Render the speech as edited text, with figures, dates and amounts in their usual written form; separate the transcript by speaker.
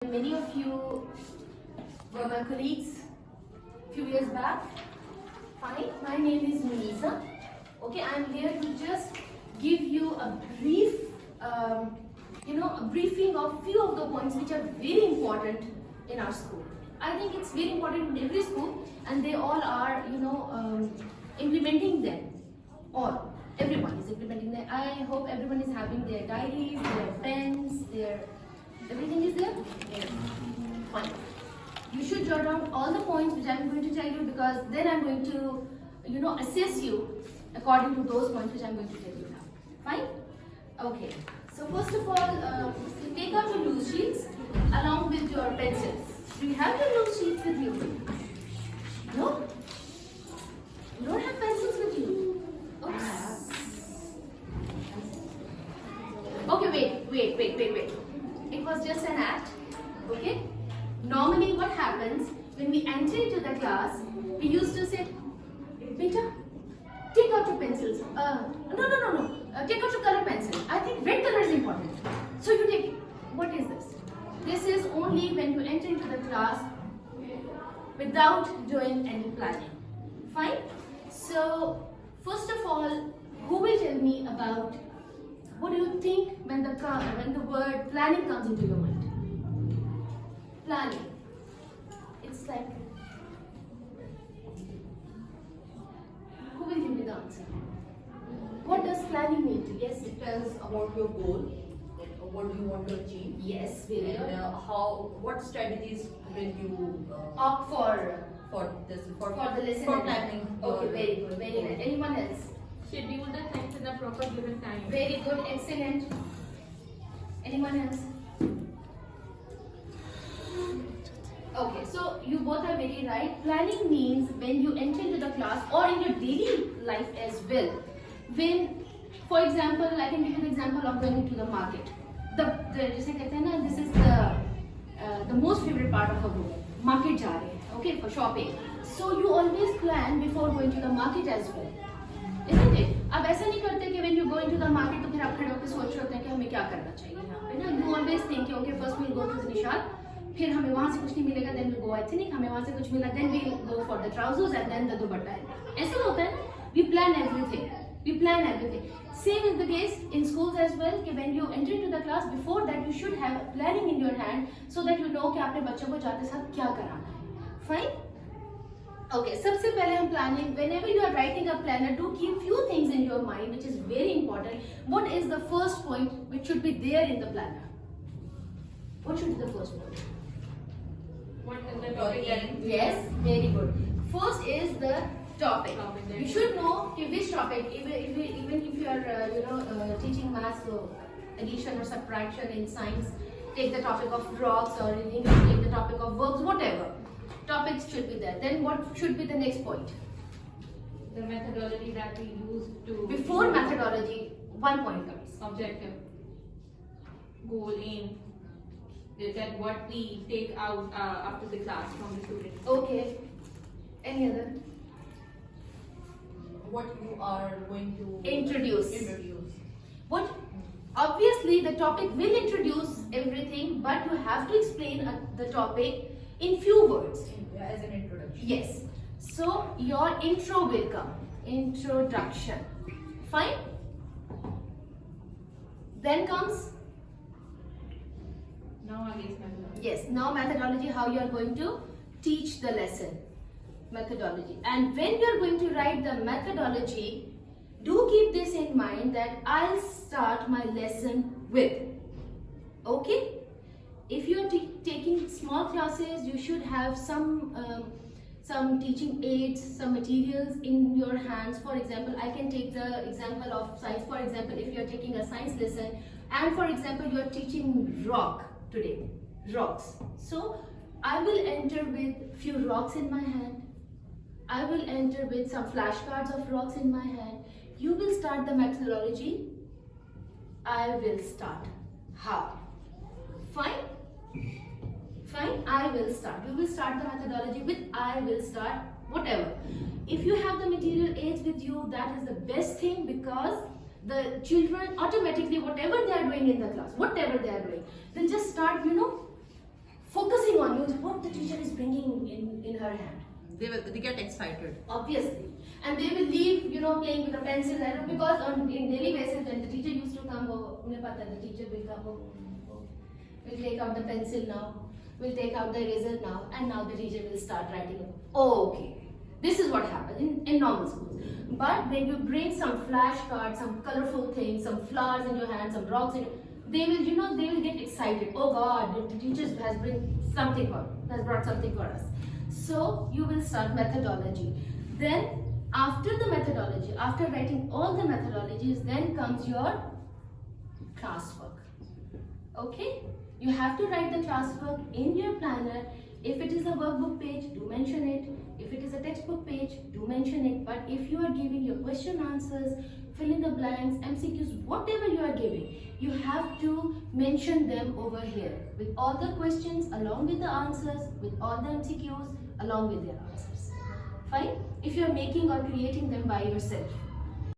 Speaker 1: Many of you were my colleagues a few years back. Fine, my name is Muniza. Okay, I'm here to just give you a brief, a briefing of few of the points which are very important in our school. I think it's very important in every school, and they all are, implementing them. All, everyone is implementing them. I hope everyone is having their diaries, their pens, their everything is there? Yeah. Fine. You should jot down all the points which I'm going to tell you, because then I'm going to, assess you according to those points which I'm going to tell you now. Fine? Okay. So first of all, take out your loose sheets along with your pencils. Do you have your loose sheets with you? No? You don't have pencils with you? Oops. Okay, wait. It was just an act, okay? Normally what happens when we enter into the class, we used to say, Beta, take out your pencils. No. Take out your color pencil. I think red color is important. So you take it. What is this? This is only when you enter into the class without doing any planning. Fine? So, first of all, who will tell me about what do you think when the word planning comes into your mind? Planning. It's like, who will give me the answer? What does planning mean to you? Yes.
Speaker 2: It tells about your goal, like what do you want to achieve.
Speaker 1: Yes, very
Speaker 2: And
Speaker 1: good.
Speaker 2: what strategies will you
Speaker 1: Opt for
Speaker 2: the
Speaker 1: lesson.
Speaker 2: for planning.
Speaker 1: Okay, very good, very nice. Anyone else?
Speaker 3: Schedule the things in the proper given time.
Speaker 1: Very good, excellent. Anyone else? Okay, so you both are very right. Planning means when you enter into the class or in your daily life as well. When, for example, I can give you the example of going to the market. जैसे कहते हैं ना, this is the most favorite part of a woman. Market जा रहे हैं, okay, for shopping. So you always plan before going to the market as well. Isn't it? अब ऐसा नहीं करते कि when you go into the market तो फिर आप खड़े होकर सोच रहे होते हैं कि हमें क्या करना चाहिए यहाँ पे ना. You always think okay, first we'll go to the Nishad, फिर हमें वहाँ से कुछ नहीं मिलेगा, then we'll go ethnic, हमें वहाँ से कुछ मिला, then we'll go for the trousers and then the dupatta. ऐसा होता है ना? We plan everything. Same is the case in schools as well. कि when you enter into the class, before that you should have planning in your hand so that you know कि आपने बच्चों को जाते साथ क्या कराना है. Fine? Okay, सबसे पहले हम planning, whenever you are writing a planner, do keep few things in your mind which is very important. What is the first point which should be there in the planner? What should be the first point?
Speaker 3: What is the topic?
Speaker 1: Yes, very good. First is the topic. You should know which topic, even if you are teaching maths or addition or subtraction in science, take the topic of rocks, or in English take the topic of verbs, whatever. Topics should be there. Then what should be the next point?
Speaker 3: The methodology that we use to.
Speaker 1: Before methodology, one point comes.
Speaker 3: Objective. Goal, aim. Is that what we take out after the class from the students?
Speaker 1: Okay. Any other?
Speaker 2: What you are going to
Speaker 1: Introduce. What? Obviously, the topic will introduce everything, but you have to explain the topic in few words.
Speaker 2: As an introduction.
Speaker 1: Yes. So your intro will come. Introduction. Fine. Then comes.
Speaker 3: Now again methodology.
Speaker 1: Yes. Now methodology. How you are going to teach the lesson. Methodology. And when you are going to write the methodology, do keep this in mind that I'll start my lesson with. Okay? If you are taking small classes, you should have some teaching aids, some materials in your hands. For example, I can take the example of science. For example, if you are taking a science lesson, and for example, you are teaching rock today, rocks. So I will enter with few rocks in my hand. I will enter with some flashcards of rocks in my hand. You will start the methodology. I will start. How? Fine? Fine? I will start. You will start the methodology with I will start, whatever. If you have the material aids with you, that is the best thing, because the children automatically, whatever they are doing in the class, whatever they are doing, they'll just start, teacher is bringing in her hand.
Speaker 2: They get excited.
Speaker 1: Obviously. And they will leave, playing with a pencil, because in daily basis when the teacher used to come over, the teacher will come over, we'll take out the pencil now, we'll take out the eraser now, and now the teacher will start writing. Oh, okay. This is what happens in normal schools. But when you bring some flashcards, some colorful things, some flowers in your hand, some rocks in they will get excited. Oh God, the teacher has brought something for us. So you will start methodology. Then after the methodology, after writing all the methodologies, then comes your classwork. Okay? You have to write the classwork in your planner. If it is a workbook page, do mention it. If it is a textbook page, do mention it. But if you are giving your question answers, fill in the blanks, MCQs, whatever you are giving, you have to mention them over here with all the questions, along with the answers, with all the MCQs, along with their answers. Fine? If you are making or creating them by yourself.